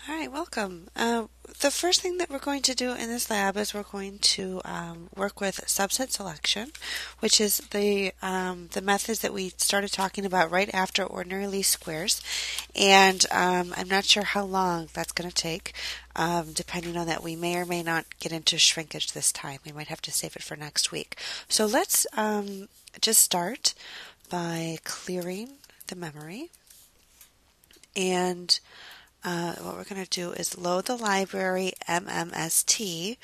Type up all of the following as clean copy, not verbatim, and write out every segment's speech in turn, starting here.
All right, welcome. The first thing that we're going to do in this lab is we're going to work with subset selection, which is the methods that we started talking about right after ordinary least squares. And I'm not sure how long that's going to take. Depending on that, we may or may not get into shrinkage this time. We might have to save it for next week. So let's just start by clearing the memory. And what we're going to do is load the library MMST.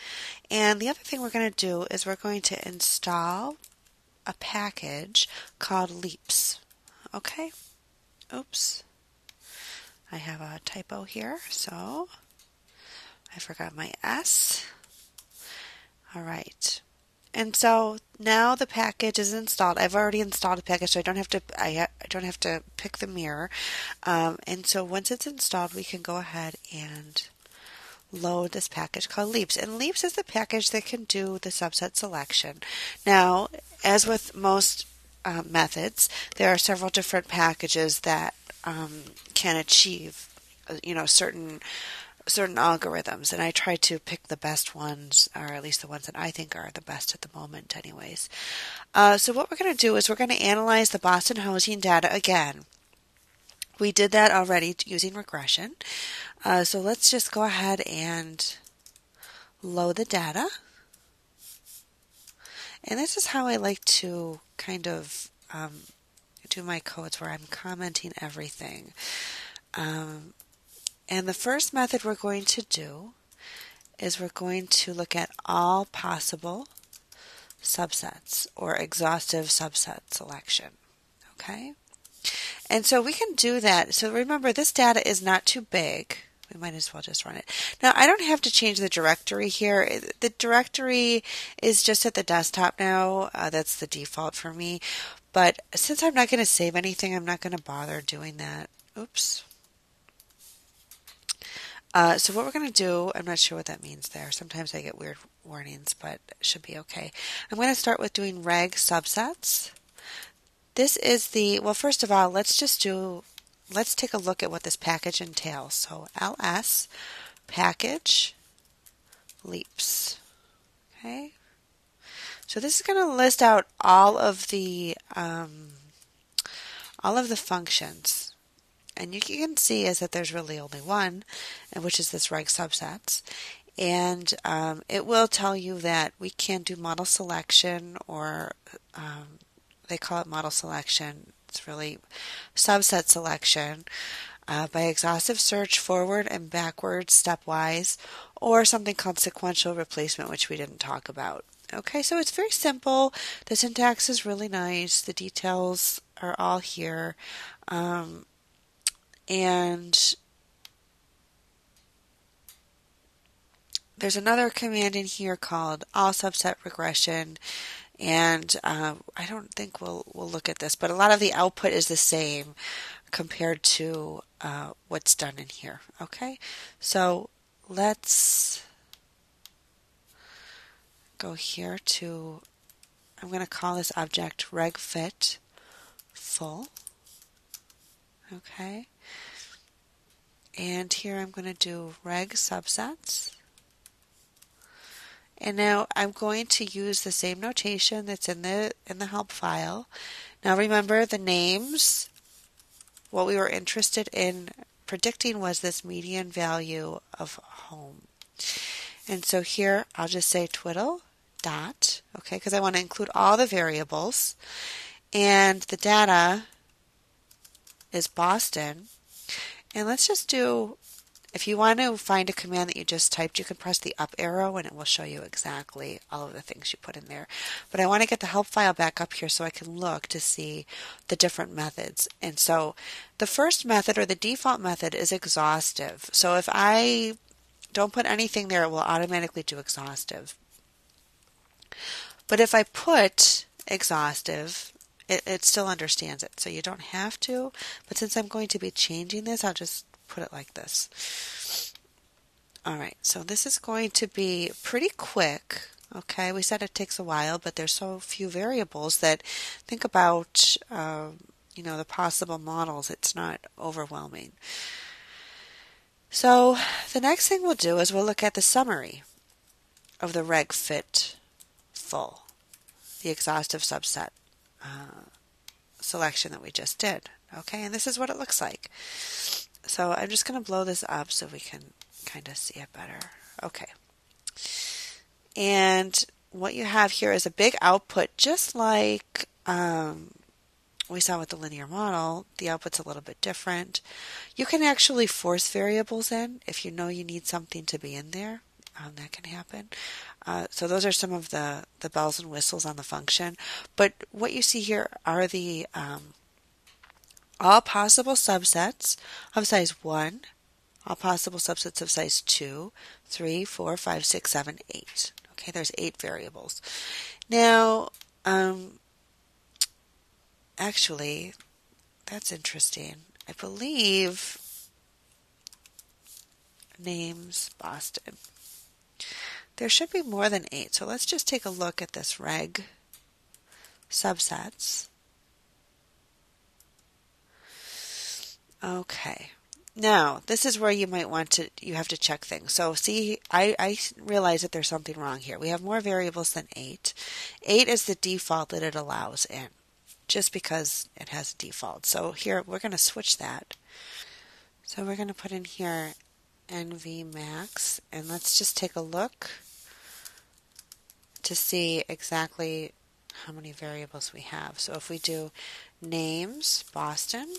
And the other thing we're going to do is we're going to install a package called Leaps. Okay? Oops. I have a typo here, so I forgot my S. All right. And so now the package is installed. I've already installed a package, so I don't have to pick the mirror. And so once it's installed, we can go ahead and load this package called Leaps. And Leaps is the package that can do the subset selection. Now, as with most methods, there are several different packages that can achieve, certain algorithms, and I try to pick the best ones, or at least the ones that I think are the best at the moment anyways. So what we're going to do is we're going to analyze the Boston housing data again. We did that already using regression. So let's just go ahead and load the data. And this is how I like to kind of do my codes, where I'm commenting everything. And the first method we're going to do is we're going to look at all possible subsets, or exhaustive subset selection. Okay? And so we can do that. So remember, this data is not too big. We might as well just run it. Now, I don't have to change the directory here. The directory is just at the desktop now. That's the default for me. But since I'm not going to save anything, I'm not going to bother doing that. Oops. So what we're going to do, I'm not sure what that means there. Sometimes I get weird warnings, but it should be okay. I'm going to start with doing reg subsets. This is well, first of all, let's take a look at what this package entails. So ls package leaps. Okay. So this is going to list out all of the functions. And you can see is that there's really only one, which is this reg subsets. And it will tell you that we can do model selection, or they call it model selection. It's really subset selection by exhaustive search, forward and backwards, stepwise, or something called sequential replacement, which we didn't talk about. Okay, so it's very simple. The syntax is really nice. The details are all here. And there's another command in here called all subset regression, and I don't think we'll look at this, but a lot of the output is the same compared to what's done in here. Okay, so let's go here to, I'm going to call this object regFit full. Okay. And here I'm going to do reg subsets. And now I'm going to use the same notation that's in the help file. Now remember, the names, what we were interested in predicting was this median value of home. And so here I'll just say twiddle dot, okay, because I want to include all the variables. And the data is Boston. And let's just do, if you want to find a command that you just typed, you can press the up arrow and it will show you exactly all of the things you put in there. But I want to get the help file back up here so I can look to see the different methods. And so the first method, or the default method, is exhaustive. So if I don't put anything there, it will automatically do exhaustive. But if I put exhaustive, it still understands it, so you don't have to. But since I'm going to be changing this, I'll just put it like this. All right, so this is going to be pretty quick. Okay, we said it takes a while, but there's so few variables that, think about the possible models. It's not overwhelming. So the next thing we'll do is we'll look at the summary of the reg fit full, the exhaustive subset selection that we just did. Okay, and this is what it looks like. So I'm just going to blow this up so we can kind of see it better. Okay. And what you have here is a big output, just like we saw with the linear model. The output's a little bit different. You can actually force variables in if you know you need something to be in there. That can happen. So those are some of the bells and whistles on the function. But what you see here are the all possible subsets of size 1, all possible subsets of size 2, 3, 4, 5, 6, 7, 8. Okay, there's 8 variables. Now, actually, that's interesting. I believe names Boston. There should be more than 8, so let's just take a look at this reg subsets. Okay. Now, this is where you might want to, you have to check things. So see, I realize that there's something wrong here. We have more variables than 8. 8 is the default that it allows in, just because it has a default. So here, we're going to switch that. So we're going to put in here NV max, and let's just take a look to see exactly how many variables we have. So if we do names, Boston,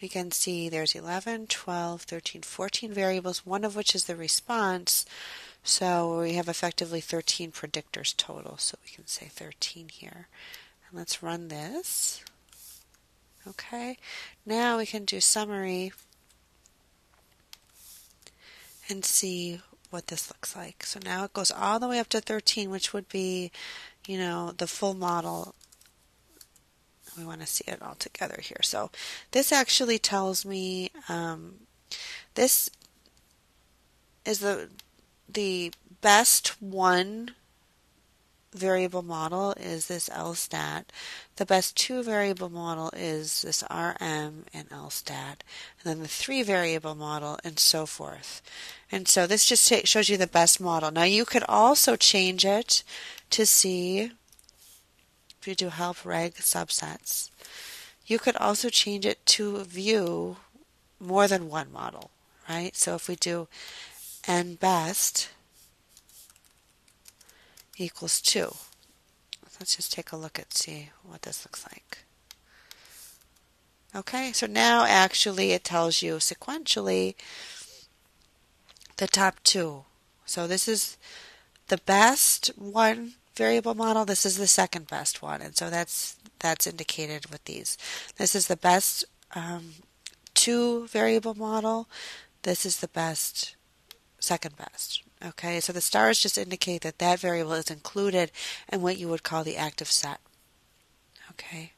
we can see there's 11, 12, 13, 14 variables, one of which is the response. So we have effectively 13 predictors total. So we can say 13 here. And let's run this. Okay. Now we can do summary and see what this looks like. So now it goes all the way up to 13, which would be, the full model. We want to see it all together here. So this actually tells me this is the best one variable model is this LSTAT. The best 2 variable model is this RM and LSTAT. And then the 3 variable model and so forth. And so this just shows you the best model. Now you could also change it to see, if you do help reg subsets, you could also change it to view more than one model, right? So if we do n best equals 2. Let's just take a look at see what this looks like. Okay, so now actually it tells you sequentially the top 2. So this is the best one variable model. This is the second best one, and so that's indicated with these. This is the best 2 variable model. This is the best second best. Okay, so the stars just indicate that that variable is included in what you would call the active set. Okay,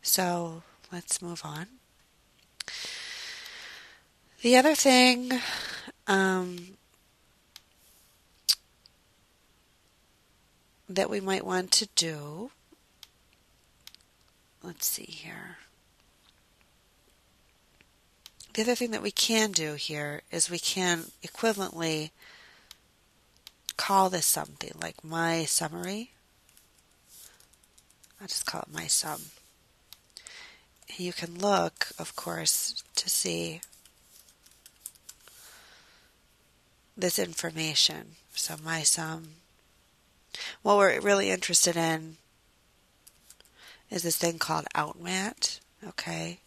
so let's move on. The other thing that we might want to do, let's see here. The other thing that we can do here is we can equivalently call this something like my summary. I'll just call it my sum. You can look, of course, to see this information. So my sum. What we're really interested in is this thing called outmat. Okay.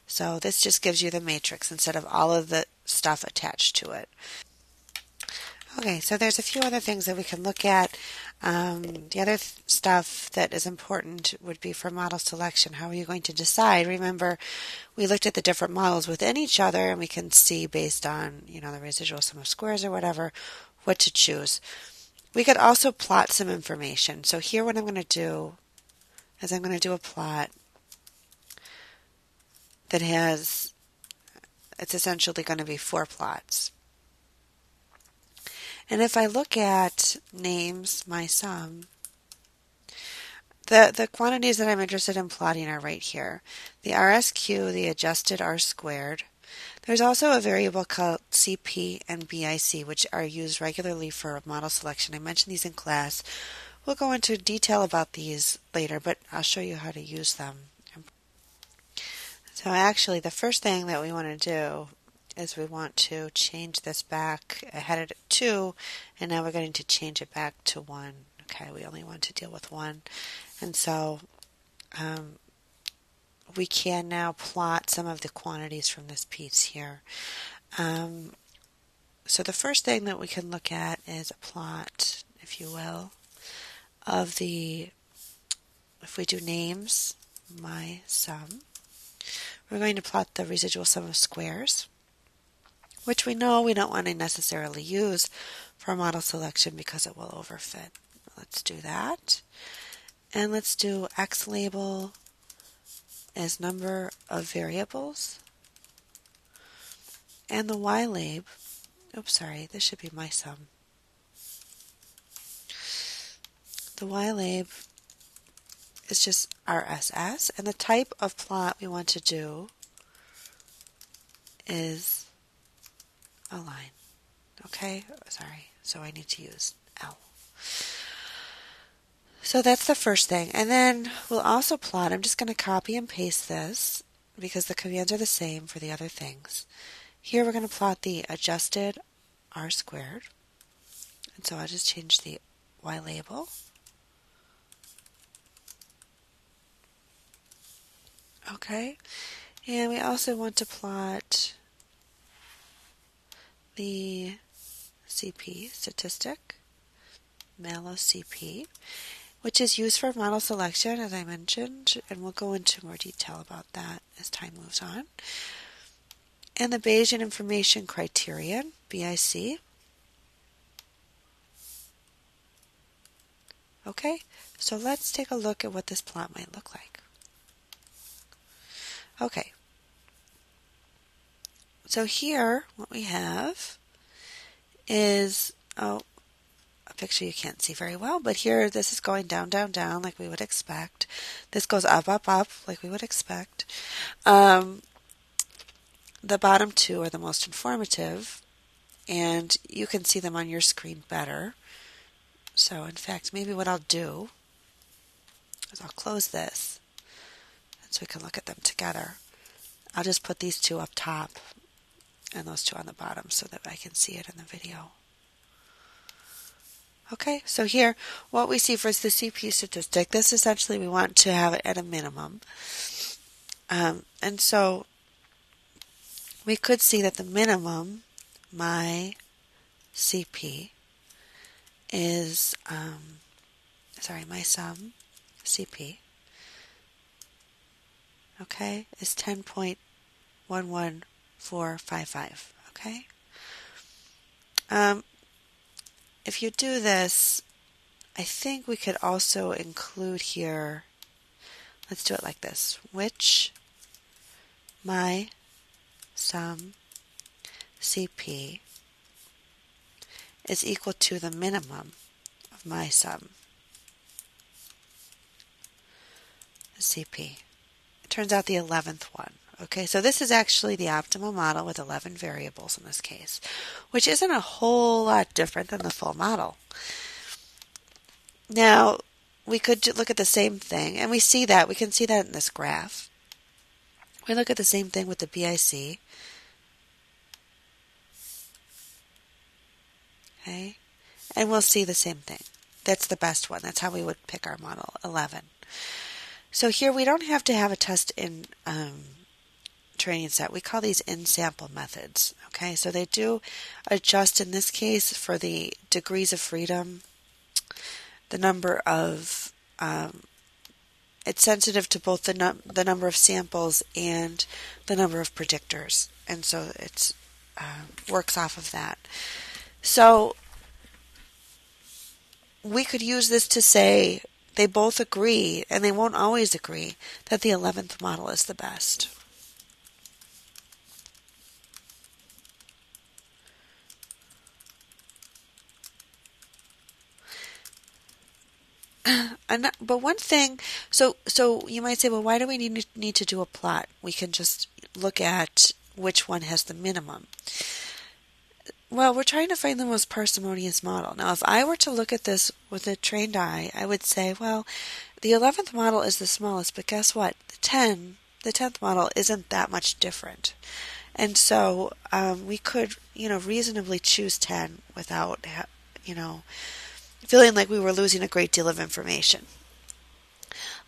So this just gives you the matrix instead of all of the stuff attached to it. Okay, so there's a few other things that we can look at. The other stuff that is important would be for model selection. How are you going to decide? Remember, we looked at the different models within each other, and we can see based on, the residual sum of squares or whatever, what to choose. We could also plot some information. So here what I'm going to do is I'm going to do a plot that it's essentially going to be 4 plots. And if I look at names, my sum, the quantities that I'm interested in plotting are right here. The RSQ, the adjusted R squared, There's also a variable called CP and BIC, which are used regularly for model selection. I mentioned these in class. We'll go into detail about these later, but I'll show you how to use them. So actually, the first thing that we want to do is we want to change this back. I had it at 2, and now we're going to change it back to 1. Okay, we only want to deal with 1. And so we can now plot some of the quantities from this piece here. So the first thing that we can look at is a plot, if you will, of the, if we do names, my sum, we're going to plot the residual sum of squares, which we know we don't want to necessarily use for model selection because it will overfit. Let's do that. And let's do X label as number of variables. And the Y lab, oops, sorry, this should be my sum. The Y lab is just RSS, and the type of plot we want to do is a line. Okay, sorry, so I need to use L. So that's the first thing. And then we'll also plot, I'm just going to copy and paste this because the commands are the same for the other things. Here we're going to plot the adjusted R squared. And so I'll just change the Y label. Okay. And we also want to plot the CP, statistic, malloc, which is used for model selection, as I mentioned, and we'll go into more detail about that as time moves on. And the Bayesian Information Criterion, BIC. Okay, so let's take a look at what this plot might look like. Okay, so here what we have is, a picture you can't see very well, but here this is going down, down, down like we would expect. This goes up, up, up like we would expect. The bottom two are the most informative, and you can see them on your screen better. So in fact, maybe what I'll do is I'll close this so we can look at them together. I'll just put these two up top and those two on the bottom so that I can see it in the video. Okay, so here what we see for the CP statistic, this essentially we want to have it at a minimum. And so we could see that the minimum, my CP, is, my sum, CP, okay, is 10.11455, okay? If you do this, I think we could also include here, let's do it like this, which my sum CP is equal to the minimum of my sum CP. It turns out the 11th one. Okay, so this is actually the optimal model with 11 variables in this case, which isn't a whole lot different than the full model. Now, we could look at the same thing, and we see that. We can see that in this graph. We look at the same thing with the BIC. Okay, and we'll see the same thing. That's the best one. That's how we would pick our model, 11. So here we don't have to have a test in training set. We call these in-sample methods. Okay, so they do adjust in this case for the degrees of freedom, the number of, it's sensitive to both the number of samples and the number of predictors, and so it works off of that. So we could use this to say they both agree, and they won't always agree, that the 11th model is the best. But one thing, so you might say, well, why do we need to do a plot? We can just look at which one has the minimum. Well, we're trying to find the most parsimonious model. Now, if I were to look at this with a trained eye, I would say, well, the 11th model is the smallest, but guess what? The 10th model isn't that much different. And so we could, reasonably choose 10 without, feeling like we were losing a great deal of information.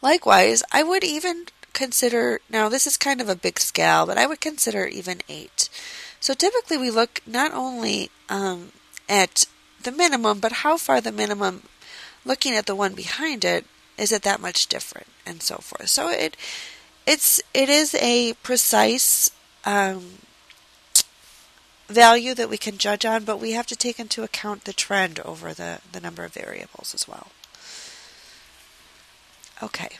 Likewise, I would even consider, now this is kind of a big scale, but I would consider even 8. So typically we look not only at the minimum, but how far the minimum, looking at the one behind it, is it that much different, and so forth. So it is a precise value that we can judge on, but we have to take into account the trend over the number of variables as well. Okay.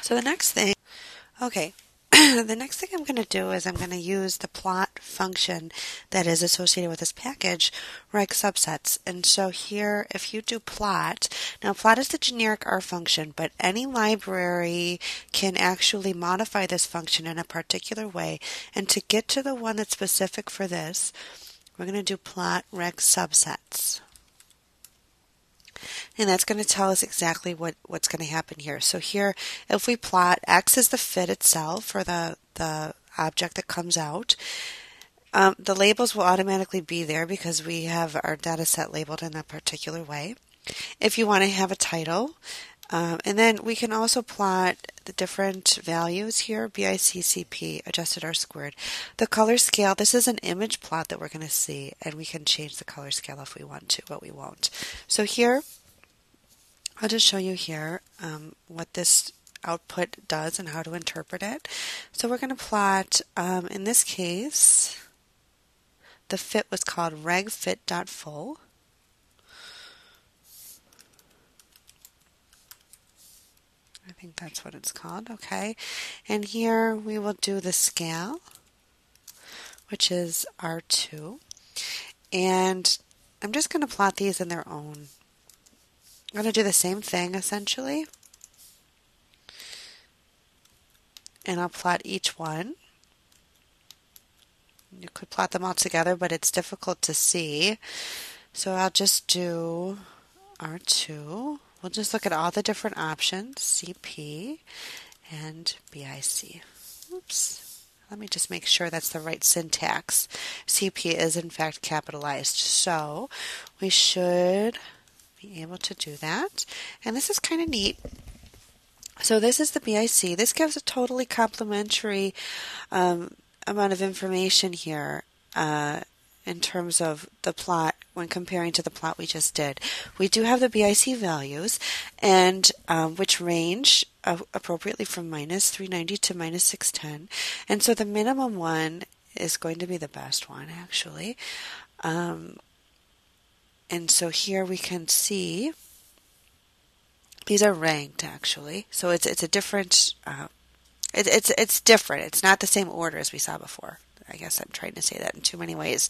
So the next thing I'm going to do is I'm going to use the plot function that is associated with this package, reg subsets. And so here, if you do plot, now plot is the generic R function, but any library can actually modify this function in a particular way. And to get to the one that's specific for this, we're going to do plot reg subsets. And that's going to tell us exactly what's going to happen here. So here, if we plot, X is the fit itself for the object that comes out. The labels will automatically be there because we have our data set labeled in that particular way. If you want to have a title, and then we can also plot the different values here, BIC, CP, adjusted R squared. The color scale, this is an image plot that we're going to see, and we can change the color scale if we want to, but we won't. So here, I'll just show you here what this output does and how to interpret it. So we're going to plot, in this case, the fit was called regfit.full. I think that's what it's called, okay. And here we will do the scale, which is R2. And I'm just going to plot these in their own. I'm going to do the same thing, essentially. And I'll plot each one. You could plot them all together, but it's difficult to see. So I'll just do R2. We'll just look at all the different options, CP and BIC. Oops. Let me just make sure that's the right syntax. CP is in fact capitalized, so we should be able to do that. And this is kind of neat. So this is the BIC. This gives a totally complementary amount of information here in terms of the plot when comparing to the plot we just did. We do have the BIC values, and which range appropriately from minus 390 to minus 610. And so the minimum one is going to be the best one, actually. And so here we can see these are ranked, actually. So it's a different. It's different. It's not the same order as we saw before. I guess I'm trying to say that in too many ways.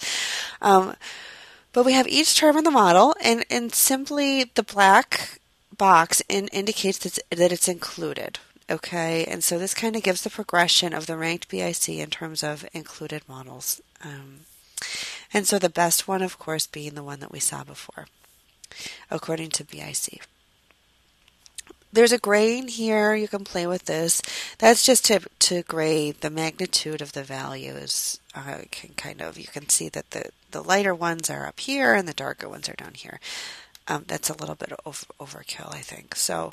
But we have each term in the model, and simply the black box indicates that it's included. Okay, and so this kind of gives the progression of the ranked BIC in terms of included models. And so the best one, of course, being the one that we saw before, according to BIC. There's a graying here. You can play with this. That's just to grade the magnitude of the values. You can see that the lighter ones are up here and the darker ones are down here. That's a little bit of overkill, I think. So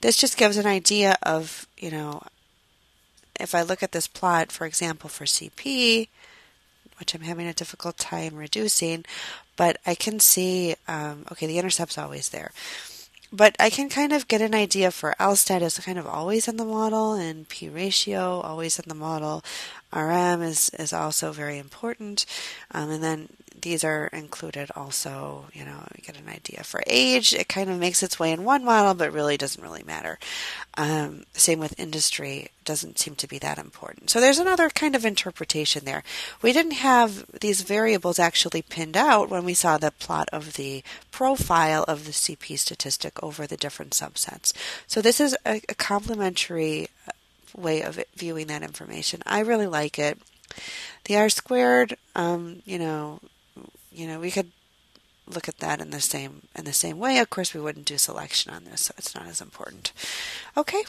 this just gives an idea of, if I look at this plot, for example, for CP, which I'm having a difficult time reducing, but I can see, okay, the intercept's always there. But I can kind of get an idea for LSTAT is kind of always in the model, and P ratio always in the model. RM is also very important. And then these are included also, you get an idea for age. It kind of makes its way in one model, but really doesn't really matter. Same with industry, doesn't seem to be that important. So there's another kind of interpretation there. We didn't have these variables actually pinned out when we saw the plot of the profile of the CP statistic over the different subsets. So this is a complementary way of viewing that information. I really like it. The R squared, we could look at that in the same way. Of course, we wouldn't do selection on this, so it's not as important. Okay.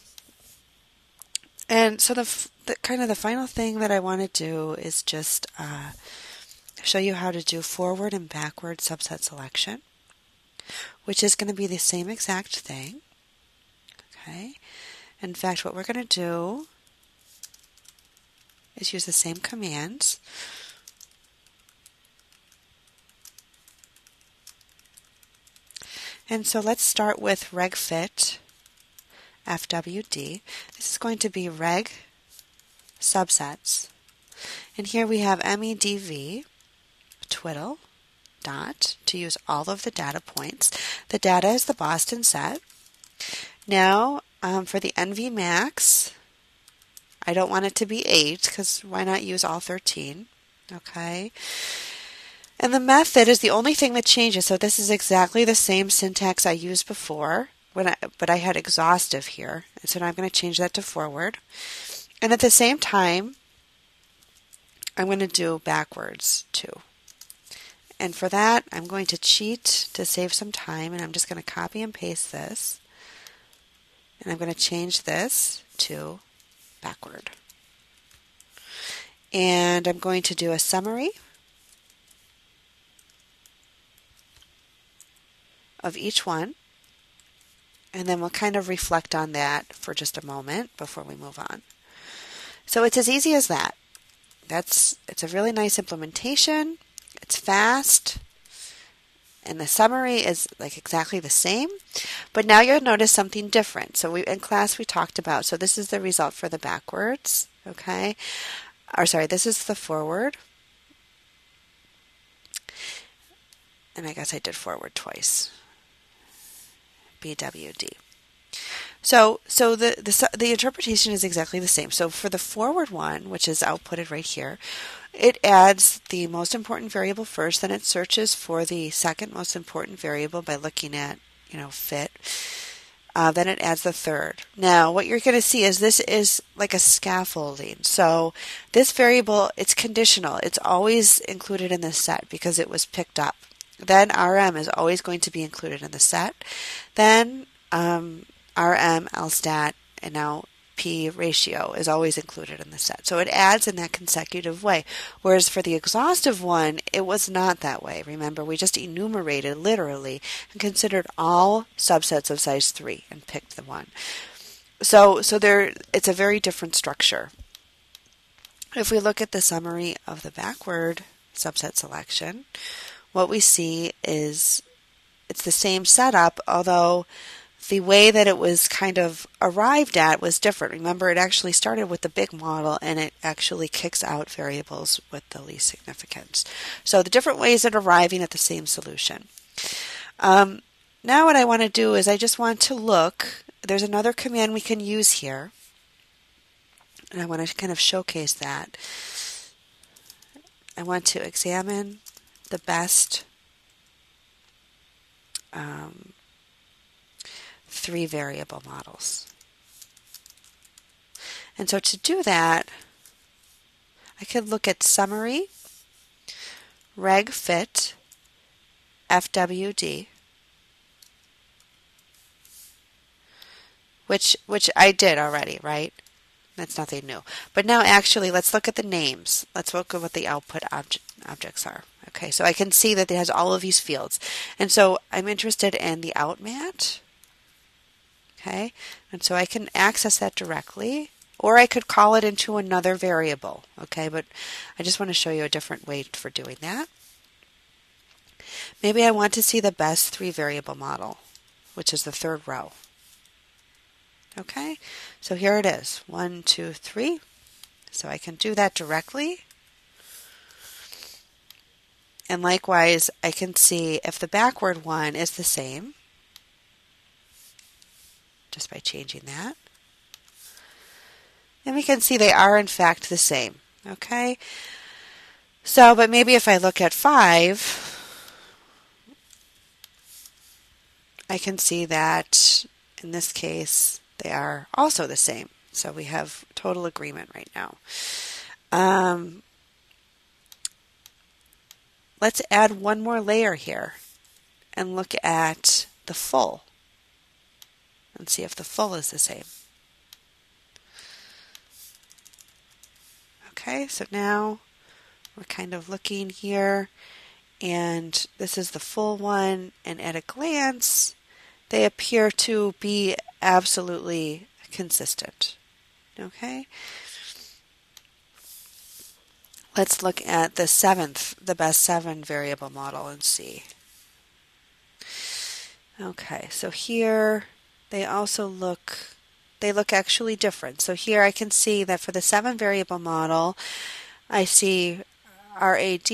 And so the kind of the final thing that I want to do is just show you how to do forward and backward subset selection, which is going to be the same exact thing. Okay. In fact, what we're going to do is use the same commands. And so let's start with regfit FWD. This is going to be reg subsets. And here we have MEDV twiddle dot to use all of the data points. The data is the Boston set. Now for the NV max, I don't want it to be 8 because why not use all 13? Okay. And the method is the only thing that changes. So this is exactly the same syntax I used before, but I had exhaustive here. And so now I'm going to change that to forward. And at the same time, I'm going to do backwards too. And for that, I'm going to cheat to save some time, and I'm just going to copy and paste this. And I'm going to change this to backward. And I'm going to do a summary of each one, and then we'll kind of reflect on that for just a moment before we move on. So it's as easy as that. It's a really nice implementation. It's fast, and the summary is like exactly the same, but now you'll notice something different. So in class we talked about, so this is the result for the backwards, okay? Or sorry, this is the forward. And I guess I did forward twice. BWD. So the interpretation is exactly the same. So for the forward one, which is outputted right here, it adds the most important variable first, then it searches for the second most important variable by looking at, fit. Then it adds the third. Now, what you're going to see is this is like a scaffolding. So this variable, it's conditional. It's always included in the set because it was picked up. Then RM is always going to be included in the set. Then RM, LSTAT, and now P ratio is always included in the set. So it adds in that consecutive way. Whereas for the exhaustive one, it was not that way. Remember, we just enumerated literally and considered all subsets of size 3 and picked the one. So it's a very different structure. If we look at the summary of the backward subset selection, what we see is it's the same setup, although the way that it was kind of arrived at was different. Remember, it actually started with the big model, and it actually kicks out variables with the least significance. So the different ways of arriving at the same solution. Now what I want to do is I just want to look. There's another command we can use here, and I want to kind of showcase that. I want to examine the best 3 variable models. And so to do that, I could look at summary, regfit, FWD, which I did already, right? That's nothing new. But now actually let's look at the names. Let's look at what the output objects are. Okay, so I can see that it has all of these fields. And so I'm interested in the outmat. Okay, and so I can access that directly, or I could call it into another variable. Okay, but I just want to show you a different way for doing that. Maybe I want to see the best 3 variable model, which is the third row. Okay, so here it is, 1, 2, 3. So I can do that directly. And likewise, I can see if the backward one is the same, just by changing that. And we can see they are in fact the same. Okay, so but maybe if I look at 5, I can see that in this case they are also the same. So we have total agreement right now. let's add one more layer here and look at the full and see if the full is the same. Okay, so now we're kind of looking here, and this is the full one, and at a glance, they appear to be absolutely consistent. Okay? Let's look at the best 7 variable model and see. Okay, so here they look actually different. So here I can see that for the 7 variable model, I see RAD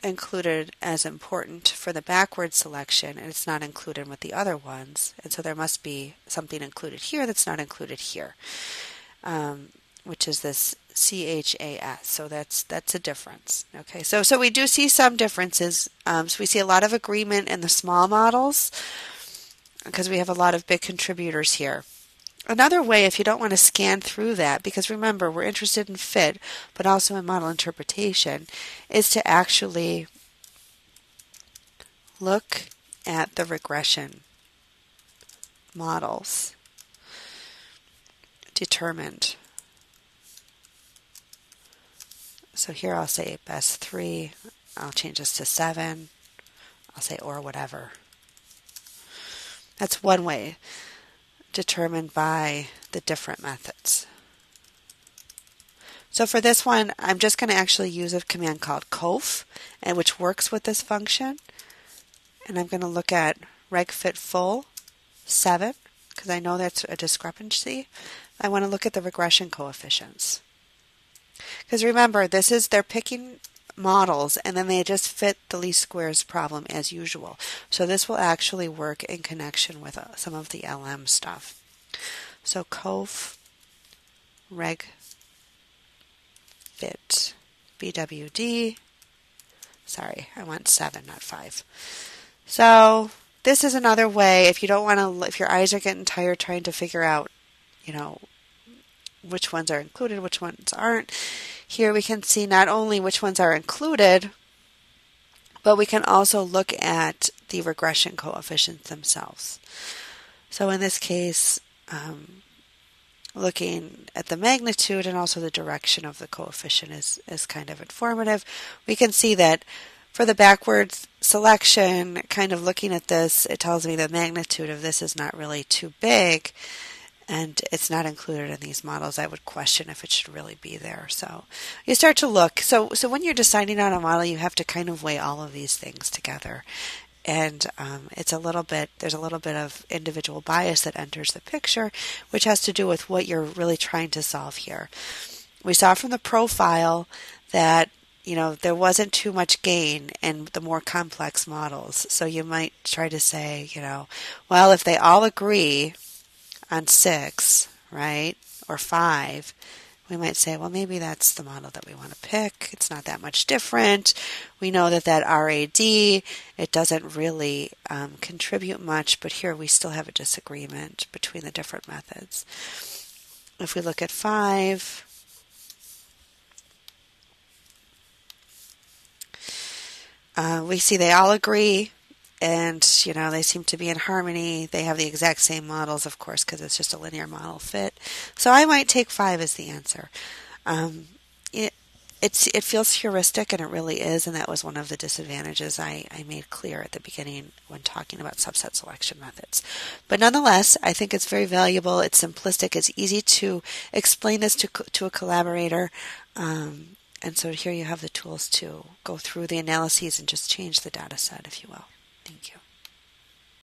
included as important for the backward selection, and it's not included with the other ones. And so there must be something included here that's not included here, which is this CHAS. So that's a difference. Okay, so we do see some differences. So we see a lot of agreement in the small models because we have a lot of big contributors here. Another way, if you don't want to scan through that, because remember, we're interested in fit, but also in model interpretation, is to actually look at the regression models determined. So here I'll say best 3, I'll change this to 7, I'll say or whatever. That's one way, determined by the different methods. So for this one, I'm just going to actually use a command called conf, and which works with this function. And I'm going to look at regfit full 7, because I know that's a discrepancy. I want to look at the regression coefficients. Because remember, they're picking models, and then they just fit the least squares problem as usual. So this will actually work in connection with some of the LM stuff. So conf reg fit BWD. Sorry, I want 7, not 5. So this is another way, if you don't want to, if your eyes are getting tired trying to figure out, which ones are included, which ones aren't. Here we can see not only which ones are included, but we can also look at the regression coefficients themselves. So in this case, looking at the magnitude and also the direction of the coefficient is kind of informative. We can see that for the backwards selection, kind of looking at this, it tells me the magnitude of this is not really too big, and it's not included in these models. I would question if it should really be there. So you start to look. So when you're deciding on a model, you have to kind of weigh all of these things together. And there's a little bit of individual bias that enters the picture, which has to do with what you're really trying to solve here. We saw from the profile that there wasn't too much gain in the more complex models. So you might try to say, well, if they all agree on 6, right, or 5, we might say, well, maybe that's the model that we want to pick. It's not that much different. We know that RAD, it doesn't really contribute much, but here we still have a disagreement between the different methods. If we look at 5, we see they all agree, and they seem to be in harmony. They have the exact same models, of course, because it's just a linear model fit. So I might take 5 as the answer. It feels heuristic, and it really is, and that was one of the disadvantages I made clear at the beginning when talking about subset selection methods. But nonetheless, I think it's very valuable. It's simplistic. It's easy to explain this to a collaborator. And so here you have the tools to go through the analyses and just change the data set, if you will. Thank you.